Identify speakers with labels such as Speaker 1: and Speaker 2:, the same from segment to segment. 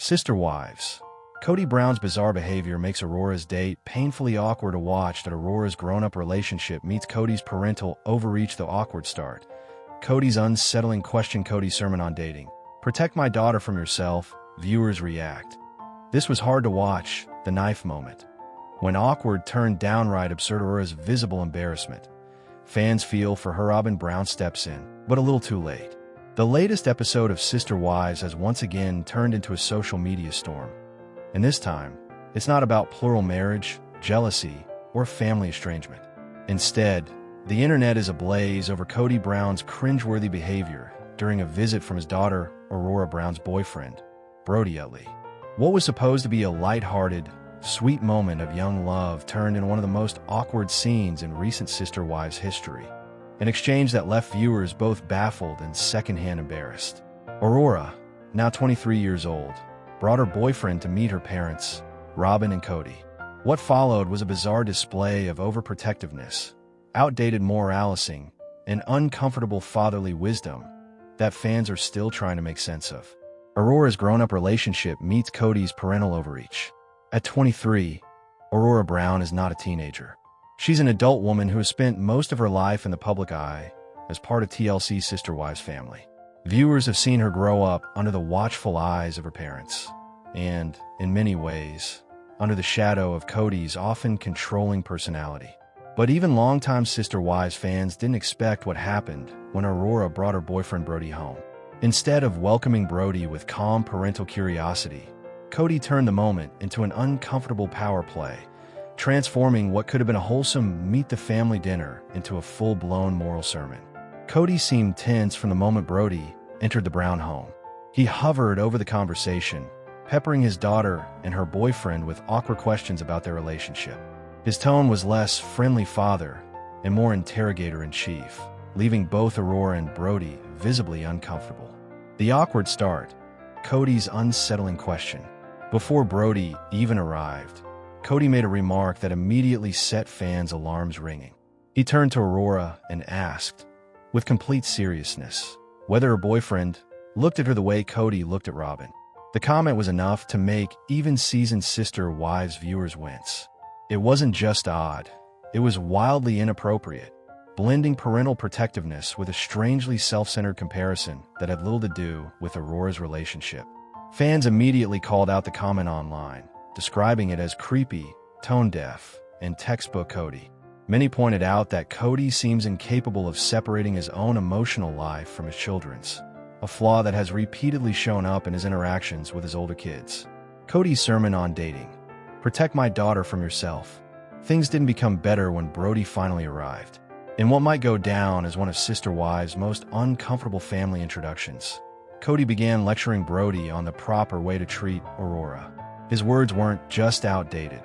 Speaker 1: Sister Wives. Kody Brown's bizarre behavior makes Aurora's date painfully awkward to watch. That Aurora's grown-up relationship meets Kody's parental overreach. The awkward start. Kody's unsettling question. Kody's sermon on dating. Protect my daughter from yourself. Viewers react. This was hard to watch. The knife moment. When awkward turned downright absurd. Aurora's visible embarrassment. Fans feel for her. Robyn Brown steps in, but a little too late. The latest episode of Sister Wives has once again turned into a social media storm. And this time, it's not about plural marriage, jealousy, or family estrangement. Instead, the internet is ablaze over Kody Brown's cringeworthy behavior during a visit from his daughter, Aurora Brown's boyfriend, Brody Utley. What was supposed to be a lighthearted, sweet moment of young love turned into one of the most awkward scenes in recent Sister Wives history. An exchange that left viewers both baffled and secondhand embarrassed. Aurora, now 23 years old, brought her boyfriend to meet her parents, Robyn and Kody. What followed was a bizarre display of overprotectiveness, outdated moralising, and uncomfortable fatherly wisdom that fans are still trying to make sense of. Aurora's grown-up relationship meets Kody's parental overreach. At 23, Aurora Brown is not a teenager. She's an adult woman who has spent most of her life in the public eye as part of TLC's Sister Wives family. Viewers have seen her grow up under the watchful eyes of her parents, and, in many ways, under the shadow of Kody's often controlling personality. But even longtime Sister Wives fans didn't expect what happened when Aurora brought her boyfriend Brody home. Instead of welcoming Brody with calm parental curiosity, Kody turned the moment into an uncomfortable power play, transforming what could have been a wholesome meet-the-family dinner into a full-blown moral sermon. Kody seemed tense from the moment Brody entered the Brown home. He hovered over the conversation, peppering his daughter and her boyfriend with awkward questions about their relationship. His tone was less friendly father and more interrogator-in-chief, leaving both Aurora and Brody visibly uncomfortable. The awkward start. Kody's unsettling question. Before Brody even arrived, Kody made a remark that immediately set fans' alarms ringing. He turned to Aurora and asked, with complete seriousness, whether her boyfriend looked at her the way Kody looked at Robyn. The comment was enough to make even seasoned Sister Wives viewers wince. It wasn't just odd, it was wildly inappropriate, blending parental protectiveness with a strangely self-centered comparison that had little to do with Aurora's relationship. Fans immediately called out the comment online, describing it as creepy, tone-deaf, and textbook Kody. Many pointed out that Kody seems incapable of separating his own emotional life from his children's, a flaw that has repeatedly shown up in his interactions with his older kids. Kody's sermon on dating. Protect my daughter from yourself. Things didn't become better when Brody finally arrived. In what might go down as one of Sister Wives' most uncomfortable family introductions, Kody began lecturing Brody on the proper way to treat Aurora. His words weren't just outdated.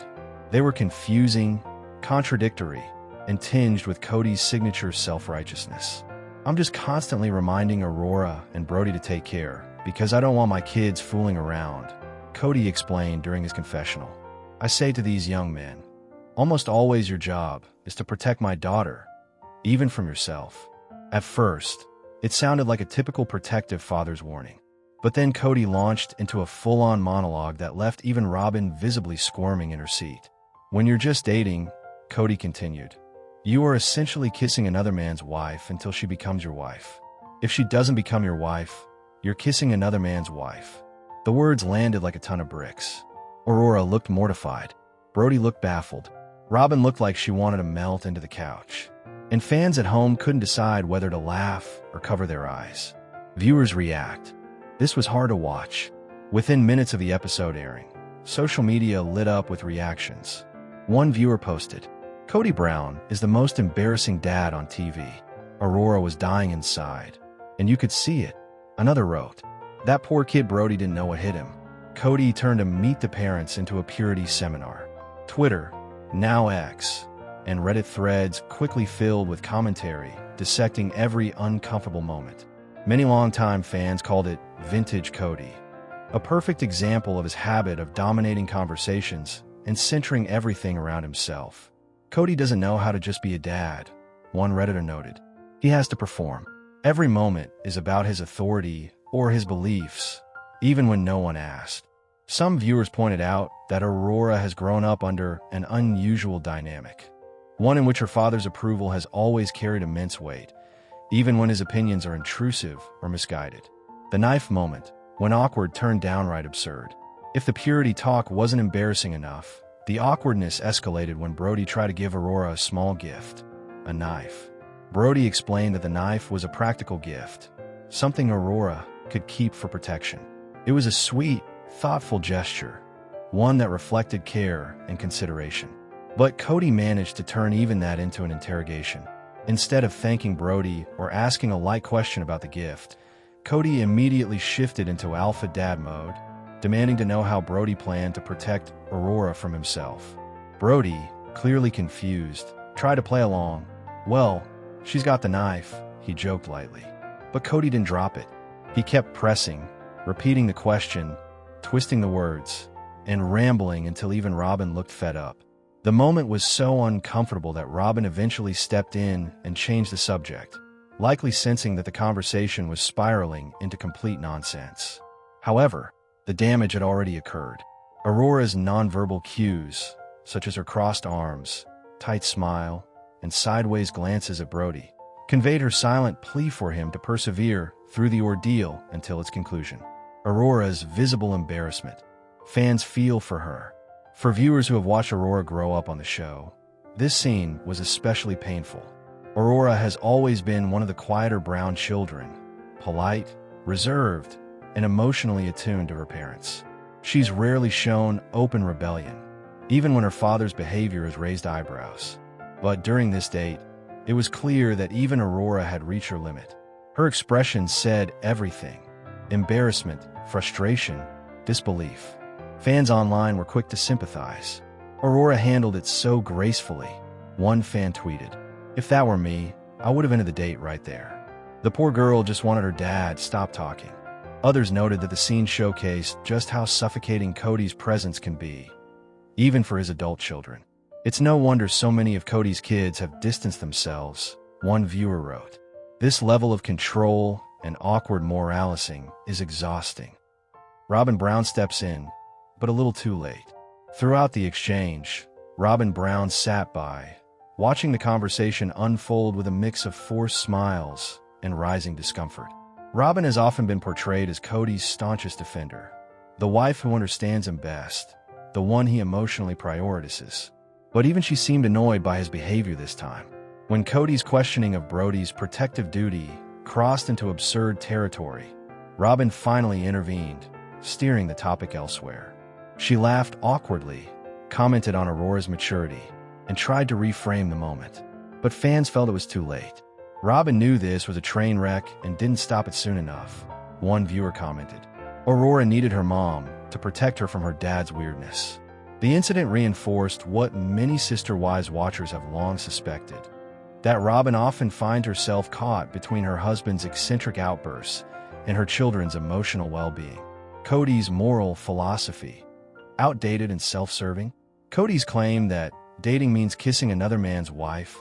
Speaker 1: They were confusing, contradictory, and tinged with Kody's signature self-righteousness. I'm just constantly reminding Aurora and Brody to take care, because I don't want my kids fooling around, Kody explained during his confessional. I say to these young men, almost always your job is to protect my daughter, even from yourself. At first, it sounded like a typical protective father's warning. But then Kody launched into a full-on monologue that left even Robyn visibly squirming in her seat. When you're just dating, Kody continued, you are essentially kissing another man's wife until she becomes your wife. If she doesn't become your wife, you're kissing another man's wife. The words landed like a ton of bricks. Aurora looked mortified. Brody looked baffled. Robyn looked like she wanted to melt into the couch. And fans at home couldn't decide whether to laugh or cover their eyes. Viewers react. This was hard to watch. Within minutes of the episode airing, social media lit up with reactions. One viewer posted, Kody Brown is the most embarrassing dad on TV. Aurora was dying inside, and you could see it. Another wrote, that poor kid Brody didn't know what hit him. Kody turned to Meet the Parents into a purity seminar. Twitter, now X, and Reddit threads quickly filled with commentary dissecting every uncomfortable moment. Many longtime fans called it vintage Kody, a perfect example of his habit of dominating conversations and centering everything around himself. Kody doesn't know how to just be a dad, one Redditor noted. He has to perform. Every moment is about his authority or his beliefs, even when no one asked. Some viewers pointed out that Aurora has grown up under an unusual dynamic, one in which her father's approval has always carried immense weight, even when his opinions are intrusive or misguided. The knife moment, when awkward, turned downright absurd. If the purity talk wasn't embarrassing enough, the awkwardness escalated when Brody tried to give Aurora a small gift, a knife. Brody explained that the knife was a practical gift, something Aurora could keep for protection. It was a sweet, thoughtful gesture, one that reflected care and consideration. But Kody managed to turn even that into an interrogation. Instead of thanking Brody or asking a light question about the gift, Kody immediately shifted into alpha dad mode, demanding to know how Brody planned to protect Aurora from himself. Brody, clearly confused, tried to play along. "Well, she's got the knife," he joked lightly. But Kody didn't drop it. He kept pressing, repeating the question, twisting the words, and rambling until even Robyn looked fed up. The moment was so uncomfortable that Robyn eventually stepped in and changed the subject, likely sensing that the conversation was spiraling into complete nonsense. However, the damage had already occurred. Aurora's nonverbal cues, such as her crossed arms, tight smile, and sideways glances at Brody, conveyed her silent plea for him to persevere through the ordeal until its conclusion. Aurora's visible embarrassment. Fans feel for her. For viewers who have watched Aurora grow up on the show, this scene was especially painful. Aurora has always been one of the quieter Brown children, polite, reserved, and emotionally attuned to her parents. She's rarely shown open rebellion, even when her father's behavior has raised eyebrows. But during this date, it was clear that even Aurora had reached her limit. Her expression said everything: embarrassment, frustration, disbelief. Fans online were quick to sympathize. "Aurora handled it so gracefully," one fan tweeted. "If that were me, I would have ended the date right there. The poor girl just wanted her dad to stop talking." Others noted that the scene showcased just how suffocating Kody's presence can be, even for his adult children. "It's no wonder so many of Kody's kids have distanced themselves," one viewer wrote. "This level of control and awkward moralizing is exhausting." Robyn Brown steps in, but a little too late. Throughout the exchange, Robyn Brown sat by, watching the conversation unfold with a mix of forced smiles and rising discomfort. Robyn has often been portrayed as Kody's staunchest defender, the wife who understands him best, the one he emotionally prioritizes. But even she seemed annoyed by his behavior this time. When Kody's questioning of Brody's protective duty crossed into absurd territory, Robyn finally intervened, steering the topic elsewhere. She laughed awkwardly, commented on Aurora's maturity, and tried to reframe the moment. But fans felt it was too late. "Robyn knew this was a train wreck and didn't stop it soon enough," one viewer commented. Aurora needed her mom to protect her from her dad's weirdness. The incident reinforced what many Sister Wives watchers have long suspected: that Robyn often finds herself caught between her husband's eccentric outbursts and her children's emotional well-being. Kody's moral philosophy, outdated and self-serving. Kody's claim that dating means kissing another man's wife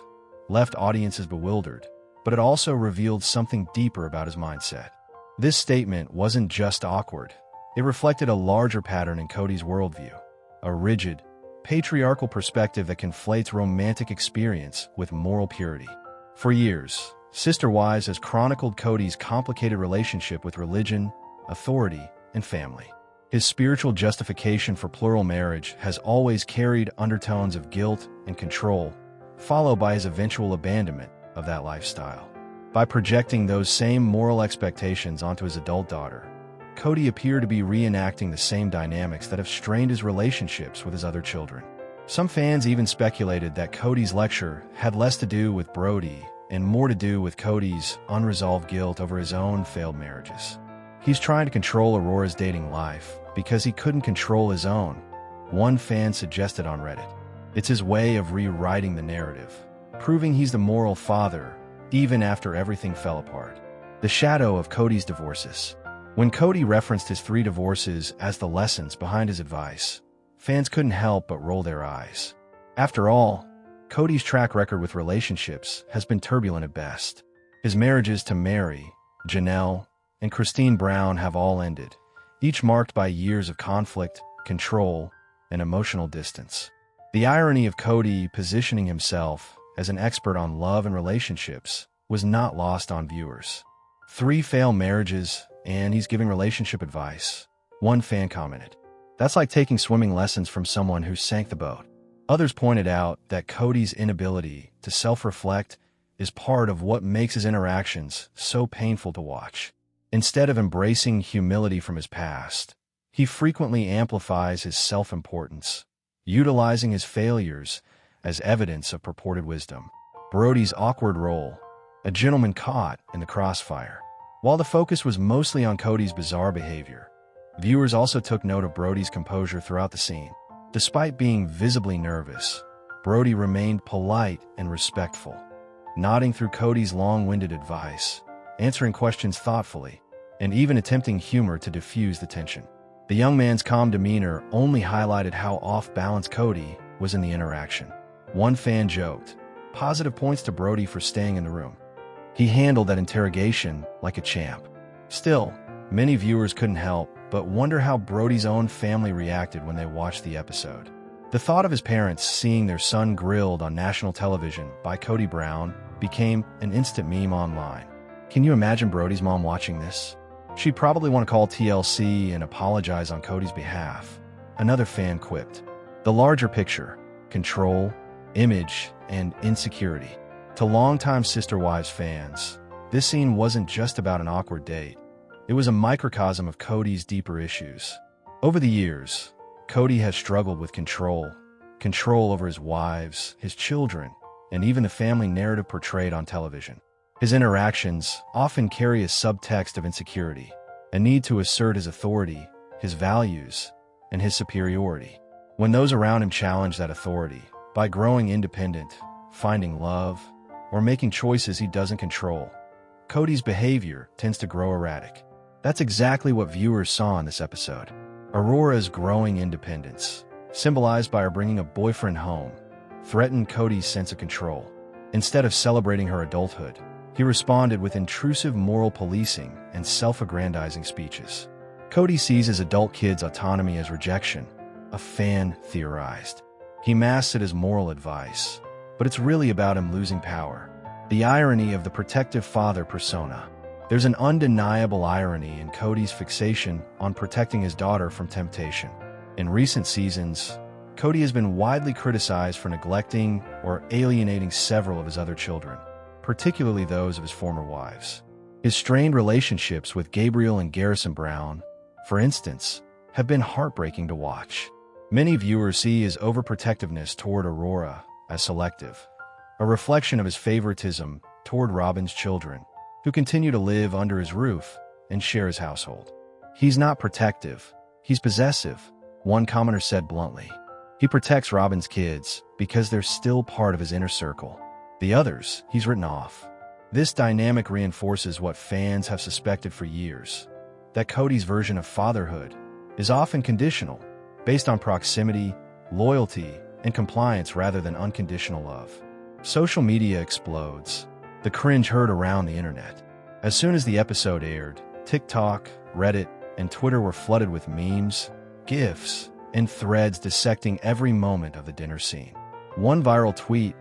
Speaker 1: left audiences bewildered, but it also revealed something deeper about his mindset. This statement wasn't just awkward. It reflected a larger pattern in Kody's worldview, a rigid, patriarchal perspective that conflates romantic experience with moral purity. For years, Sister Wives has chronicled Kody's complicated relationship with religion, authority, and family. His spiritual justification for plural marriage has always carried undertones of guilt and control, followed by his eventual abandonment of that lifestyle. By projecting those same moral expectations onto his adult daughter, Kody appeared to be reenacting the same dynamics that have strained his relationships with his other children. Some fans even speculated that Kody's lecture had less to do with Brody and more to do with Kody's unresolved guilt over his own failed marriages. He's trying to control Aurora's dating life because he couldn't control his own, one fan suggested on Reddit. It's his way of rewriting the narrative, proving he's the moral father even after everything fell apart. The shadow of Kody's divorces. When Kody referenced his 3 divorces as the lessons behind his advice, fans couldn't help but roll their eyes. After all, Kody's track record with relationships has been turbulent at best. His marriages to Meri, Janelle, and Christine Brown have all ended, each marked by years of conflict, control, and emotional distance. The irony of Kody positioning himself as an expert on love and relationships was not lost on viewers. 3 failed marriages, and he's giving relationship advice. One fan commented, "That's like taking swimming lessons from someone who sank the boat." Others pointed out that Kody's inability to self-reflect is part of what makes his interactions so painful to watch. Instead of embracing humility from his past, he frequently amplifies his self-importance, utilizing his failures as evidence of purported wisdom. Brody's awkward role, a gentleman caught in the crossfire. While the focus was mostly on Kody's bizarre behavior, viewers also took note of Brody's composure throughout the scene. Despite being visibly nervous, Brody remained polite and respectful, nodding through Kody's long-winded advice, answering questions thoughtfully, and even attempting humor to diffuse the tension. The young man's calm demeanor only highlighted how off-balance Kody was in the interaction. One fan joked, "Positive points to Brody for staying in the room. He handled that interrogation like a champ." Still, many viewers couldn't help but wonder how Brody's own family reacted when they watched the episode. The thought of his parents seeing their son grilled on national television by Kody Brown became an instant meme online. Can you imagine Brody's mom watching this? She'd probably want to call TLC and apologize on Kody's behalf. Another fan quipped, "The larger picture, control, image, and insecurity." To longtime Sister Wives fans, this scene wasn't just about an awkward date. It was a microcosm of Kody's deeper issues. Over the years, Kody has struggled with control over his wives, his children, and even the family narrative portrayed on television. His interactions often carry a subtext of insecurity, a need to assert his authority, his values, and his superiority. When those around him challenge that authority by growing independent, finding love, or making choices he doesn't control, Kody's behavior tends to grow erratic. That's exactly what viewers saw in this episode. Aurora's growing independence, symbolized by her bringing a boyfriend home, threatened Kody's sense of control. Instead of celebrating her adulthood, he responded with intrusive moral policing and self-aggrandizing speeches. Kody sees his adult kid's autonomy as rejection, a fan theorized. He masks it as moral advice, but it's really about him losing power. The irony of the protective father persona. There's an undeniable irony in Kody's fixation on protecting his daughter from temptation. In recent seasons, Kody has been widely criticized for neglecting or alienating several of his other children, particularly those of his former wives. His strained relationships with Gabriel and Garrison Brown, for instance, have been heartbreaking to watch. Many viewers see his overprotectiveness toward Aurora as selective, a reflection of his favoritism toward Robyn's children, who continue to live under his roof and share his household. "He's not protective, he's possessive," one commenter said bluntly. He protects Robyn's kids because they're still part of his inner circle. The others, he's written off. This dynamic reinforces what fans have suspected for years, that Kody's version of fatherhood is often conditional, based on proximity, loyalty, and compliance rather than unconditional love. Social media explodes. The cringe heard around the internet. As soon as the episode aired, TikTok, Reddit, and Twitter were flooded with memes, GIFs, and threads dissecting every moment of the dinner scene. One viral tweet